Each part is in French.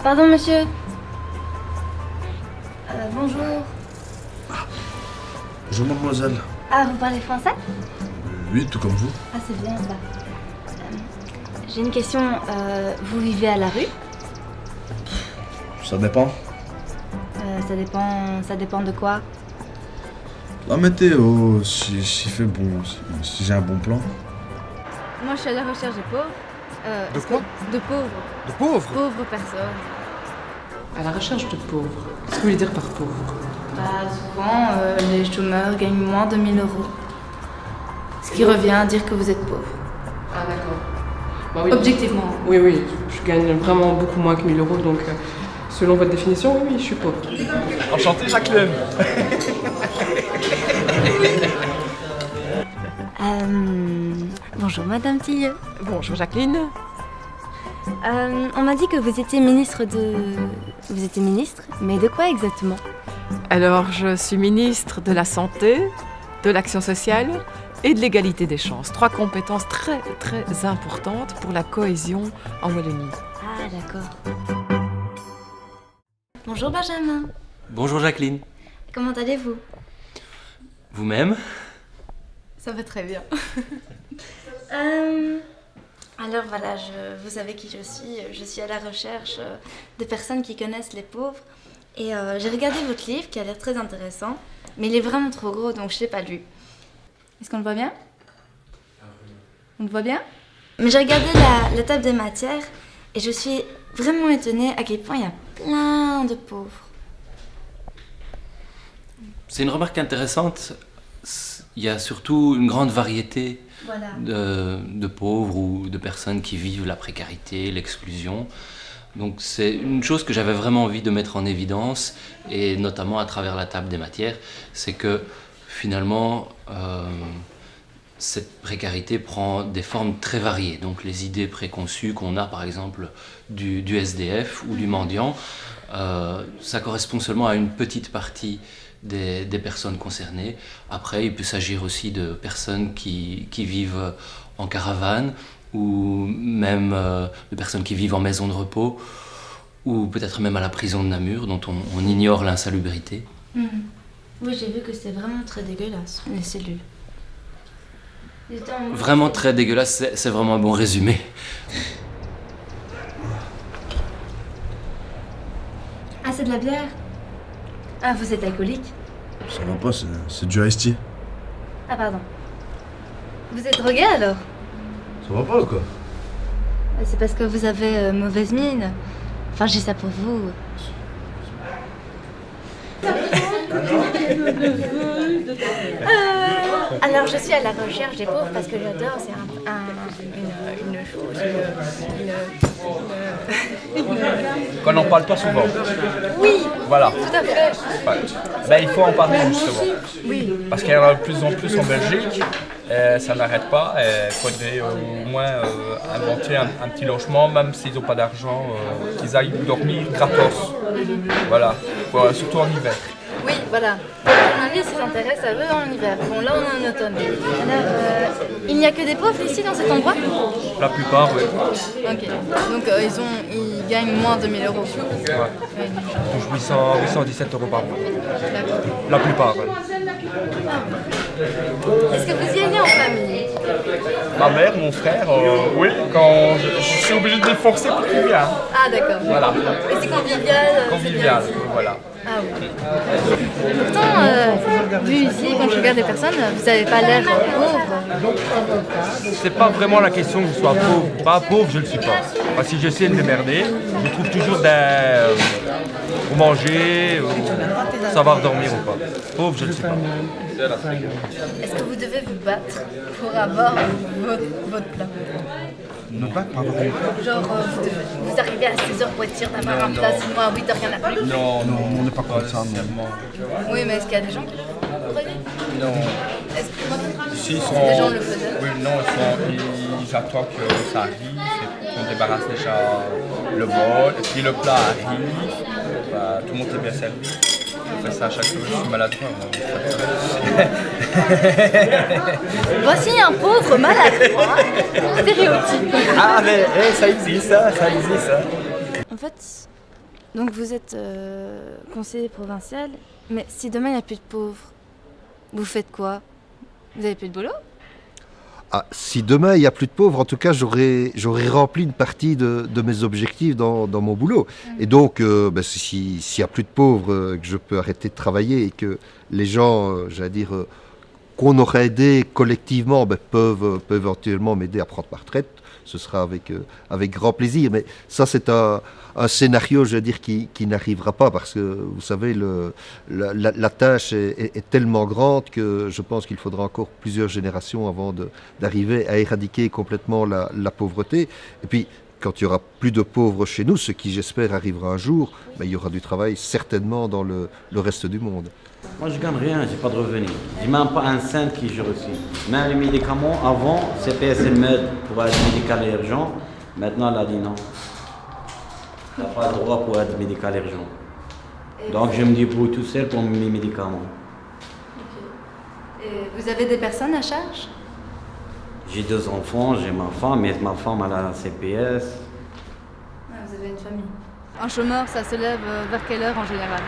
Pardon, monsieur. Bonjour. Bonjour mademoiselle. Ah, vous parlez français? Oui, tout comme vous. Ah, c'est bien ça. J'ai une question. Vous vivez à la rue? Ça dépend. Ça dépend de quoi? La météo, si fait bon, si j'ai un bon plan. Moi, je suis à la recherche de pauvres. De quoi? De pauvres. De pauvres? Pauvres personnes. À la recherche de pauvres. Qu'est-ce que vous voulez dire par pauvre? Bah, souvent, les chômeurs gagnent moins de 1000 euros. Ce qui revient à dire que vous êtes pauvre. Ah d'accord. Bah, oui. Objectivement. Oui, oui, je gagne vraiment beaucoup moins que 1000 euros, donc selon votre définition, oui, je suis pauvre. Enchanté Jacqueline. Bonjour, Madame Tilleux. Bonjour Jacqueline. On m'a dit que vous étiez ministre de... Vous étiez ministre? Mais de quoi exactement? Alors, je suis ministre de la Santé, de l'Action sociale et de l'égalité des chances. 3 compétences très, très importantes pour la cohésion en Wallonie. Ah, d'accord. Bonjour, Benjamin. Bonjour Jacqueline. Comment allez-vous? Vous-même? Ça va très bien. Alors voilà, vous savez qui je suis. Je suis à la recherche de personnes qui connaissent les pauvres. Et j'ai regardé votre livre qui a l'air très intéressant. Mais il est vraiment trop gros, donc je ne l'ai pas lu. Est-ce qu'on le voit bien? On le voit bien? Mais j'ai regardé la table des matières et je suis vraiment étonnée à quel point il y a plein de pauvres. C'est une remarque intéressante. Il y a surtout une grande variété Voilà. de pauvres ou de personnes qui vivent la précarité, l'exclusion. Donc c'est une chose que j'avais vraiment envie de mettre en évidence, et notamment à travers la table des matières, c'est que finalement cette précarité prend des formes très variées. Donc les idées préconçues qu'on a par exemple du SDF ou du mendiant, ça correspond seulement à une petite partie des personnes concernées. Après, il peut s'agir aussi de personnes qui vivent en caravane, ou même de personnes qui vivent en maison de repos, ou peut-être même à la prison de Namur, dont on ignore l'insalubrité. Mmh. Oui, j'ai vu que c'est vraiment très dégueulasse, les cellules. Vraiment très dégueulasse, c'est vraiment un bon résumé. Ah, c'est de la bière? Ah, vous êtes alcoolique? Ça va pas, c'est du iced tea. Ah, pardon. Vous êtes drogué alors? Ça va pas ou quoi? C'est parce que vous avez mauvaise mine. Enfin, je dis ça pour vous. Alors, je suis à la recherche des pauvres parce que j'adore. C'est une chose. Qu'on n'en parle pas souvent. Oui, Voilà. tout à fait. Ouais. Ben, il faut en parler justement. Oui. Parce qu'il y en a de plus en plus en Belgique. Ça n'arrête pas. Il faudrait au moins inventer un petit logement, même s'ils n'ont pas d'argent, qu'ils aillent dormir gratos. Voilà. Surtout en hiver. Oui, voilà. Les journalistes s'intéressent à eux en hiver. Bon, là, on est en automne. Alors, il n'y a que des pauvres ici, dans cet endroit? La plupart, oui. Ok. Donc, ils gagnent moins de 1000 euros. Ouais. Ouais. Ils touchent 817 euros par mois. D'accord. La plupart, oui. Est-ce que vous y allez en famille? Ma mère, mon frère, oui, quand je suis obligé de les forcer pour qu'ils viennent. Ah, d'accord. Voilà. Et c'est convivial? Convivial, c'est bien ici. voilà. Ah oui. Pourtant, vu ici, quand je regarde les personnes, vous n'avez pas l'air pauvre. C'est pas vraiment la question que je sois pauvre. Pas pauvre, je ne le suis pas. Parce que si j'essaie de me merder, je trouve toujours pour manger, savoir dormir ou pas. Pauvre, je ne le suis pas. Est-ce que vous devez vous battre pour avoir votre plat? Ne pas avoir un... Genre, vous arrivez à 16h pour être sûr d'avoir un plat, sinon à 8h, il n'y en a plus? Non, Non, on n'est pas comme ça, non. Oui, mais est-ce qu'il y a des gens qui le prenaient? non. Est-ce que Si, des gens le faisaient? Oui, non, ils attendent que ça arrive, et qu'on débarrasse déjà le bol, et puis le plat arrive, bah, tout le monde est bien servi. Je fais ça à chaque fois, je suis maladroit. Voici un pauvre maladroit. Stéréotype. Ah, mais ça existe, ça existe. En fait, Donc vous êtes conseiller provincial, mais si demain il n'y a plus de pauvres, vous faites quoi? Vous avez plus de boulot? Ah, si demain il n'y a plus de pauvres, en tout cas j'aurais rempli une partie de mes objectifs dans mon boulot. Et donc s'il n'y a plus de pauvres, que je peux arrêter de travailler et que les gens, qu'on aurait aidé collectivement peuvent éventuellement m'aider à prendre ma retraite, ce sera avec grand plaisir. Mais ça c'est un scénario qui n'arrivera pas parce que vous savez la tâche est tellement grande que je pense qu'il faudra encore plusieurs générations avant d'arriver à éradiquer complètement la pauvreté. Et puis quand il y aura plus de pauvres chez nous, ce qui j'espère arrivera un jour, il y aura du travail certainement dans le reste du monde. Moi je gagne rien, j'ai pas de revenus. J'ai même pas un cent que j'ai reçu. Même les médicaments, avant, CPS m'aide pour aide médicale urgente. Maintenant elle a dit non. Tu n'as pas le droit pour aide médicale urgente. Donc je me débrouille tout seul pour mes médicaments. Okay. Et vous avez des personnes à charge? J'ai 2 enfants, j'ai ma femme, mais ma femme elle a un CPS. Ah, vous avez une famille. Un chômeur, ça se lève vers quelle heure en général?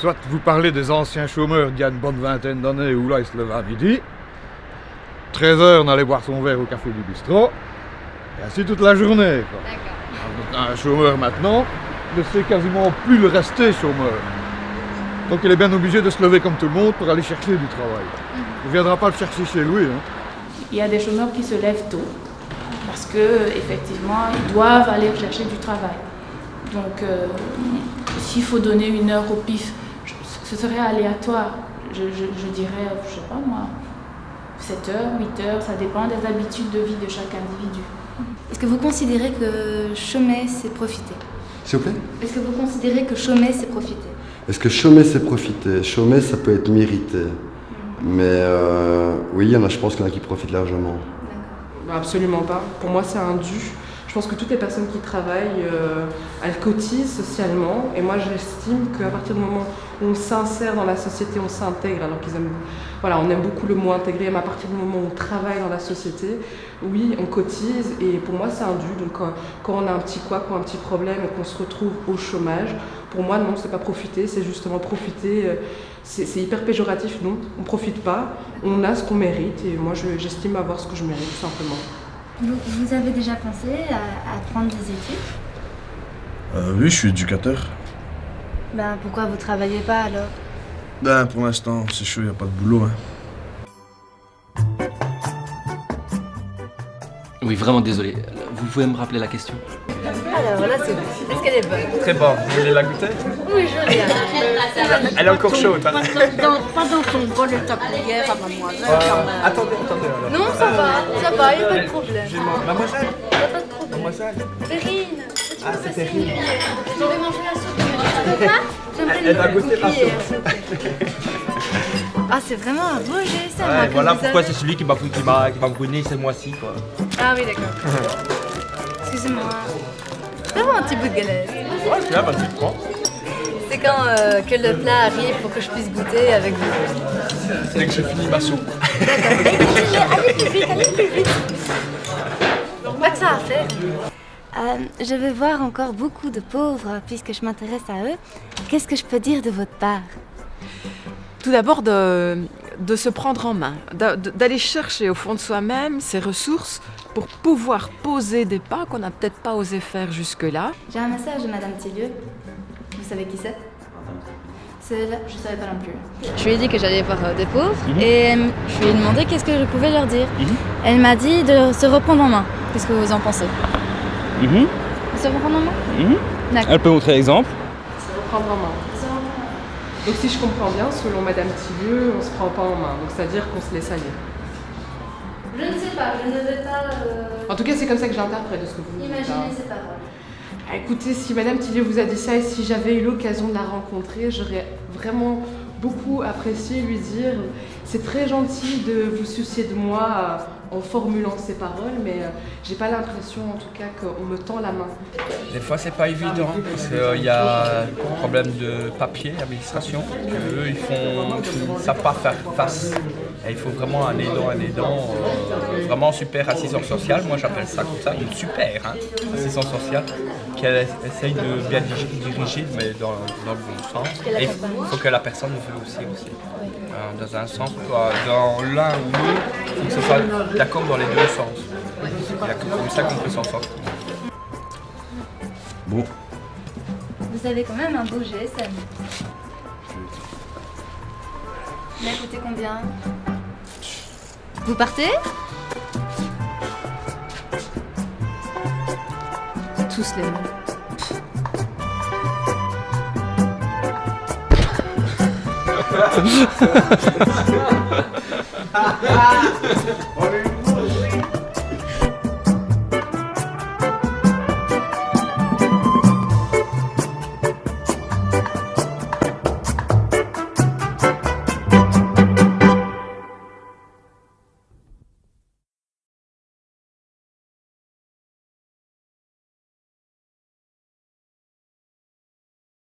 Soit vous parlez des anciens chômeurs d'il y a une bonne vingtaine d'années où là ils se levaient à midi, 13h on allait boire son verre au café du bistrot, et ainsi toute la journée. Un chômeur maintenant ne sait quasiment plus le rester chômeur. Donc il est bien obligé de se lever comme tout le monde pour aller chercher du travail. Il ne viendra pas le chercher chez lui. Il y a des chômeurs qui se lèvent tôt parce qu'effectivement ils doivent aller chercher du travail. Donc s'il faut donner 1 heure au pif, ce serait aléatoire. Je dirais, je sais pas moi, 7h, 8h, ça dépend des habitudes de vie de chaque individu. Est-ce que vous considérez que chômer, c'est profiter? S'il vous plaît? Est-ce que vous considérez que chômer, c'est profiter? Est-ce que chômer, c'est profiter? Chômer, ça peut être mérité. Mais oui, il y en a, je pense qu'il y en a qui profitent largement. Absolument pas. Pour moi, c'est un dû. Je pense que toutes les personnes qui travaillent, elles cotisent socialement. Et moi, j'estime qu'à partir du moment où on s'insère dans la société, on s'intègre. Alors qu'ils aiment, on aime beaucoup le mot intégrer, mais à partir du moment où on travaille dans la société, oui, on cotise. Et pour moi, c'est un dû. Donc, quand on a un petit couac ou un petit problème et qu'on se retrouve au chômage, pour moi, non, c'est pas profiter, c'est justement profiter. C'est hyper péjoratif, non, on profite pas. On a ce qu'on mérite. Et moi, j'estime avoir ce que je mérite, tout simplement. Vous avez déjà pensé à prendre des études? Oui, je suis éducateur. Pourquoi vous travaillez pas alors? Pour l'instant, c'est chaud, il n'y a pas de boulot. Oui, vraiment désolé. Vous pouvez me rappeler la question? Alors là, c'est bon. Est-ce qu'elle est bonne? Très bonne. Vous voulez la goûter? Oui, je viens. Elle est encore chaude. Pas dans son bol de ta cuillère à mademoiselle. Attendez. Non, ça va, il n'y a pas de problème. Mademoiselle? Il n'y a pas de problème. Mademoiselle? Perrine. Ah, c'est Perrine. Je vais manger la soupe. Tu peux pas? Elle va goûter la soupe. Ah, c'est vraiment un beau geste, ça. Ouais, voilà pourquoi c'est celui qui m'a brûlé ce mois-ci, quoi. Ah oui, d'accord. Excusez-moi. Fais-moi un petit bout de galette. Ouais, c'est là, vas-y, prends. C'est quand que le plat arrive pour que je puisse goûter avec vous. C'est que j'ai fini ma soupe. Allez plus vite. Pas que ça à faire. Je vais voir encore beaucoup de pauvres puisque je m'intéresse à eux. Qu'est-ce que je peux dire de votre part? Tout d'abord, de se prendre en main, d'aller chercher au fond de soi-même ses ressources pour pouvoir poser des pas qu'on n'a peut-être pas osé faire jusque-là. J'ai un message de Madame Tillieu. Vous savez qui c'est? C'est là, je ne savais pas non plus. Je lui ai dit que j'allais voir des pauvres et je lui ai demandé qu'est-ce que je pouvais leur dire. Elle m'a dit de se reprendre en main. Qu'est-ce que vous en pensez? De se reprendre en main? D'accord. Elle peut montrer l'exemple. Se reprendre en main. Donc si je comprends bien, selon Madame Tillieu, on ne se prend pas en main. Donc c'est-à-dire qu'on se laisse aller. Je ne sais pas, je ne vais pas... En tout cas, c'est comme ça que j'interprète de ce que vous dites. Imaginez ces paroles. Écoutez, si Madame Tillieu vous a dit ça et si j'avais eu l'occasion de la rencontrer, j'aurais vraiment beaucoup apprécié lui dire « C'est très gentil de vous soucier de moi en formulant ces paroles, mais j'ai pas l'impression en tout cas qu'on me tend la main. Des fois, c'est pas évident parce qu'il y a un problème de papier, administration, qu'eux, ils ne savent pas faire face. Et il faut vraiment un aidant, vraiment super assistant social. Moi, j'appelle ça comme ça, une super assistant sociale qui essaye de bien diriger, mais dans le bon sens. Et il faut que la personne le veuille aussi. Dans un sens, dans l'un ou l'autre, il faut que ce soit d'accord dans les deux sens. Il y a comme ça qu'on peut s'en sortir. Bon. Vous avez quand même un beau GSM. Il a coûté combien? Vous partez? Tous les mêmes. On est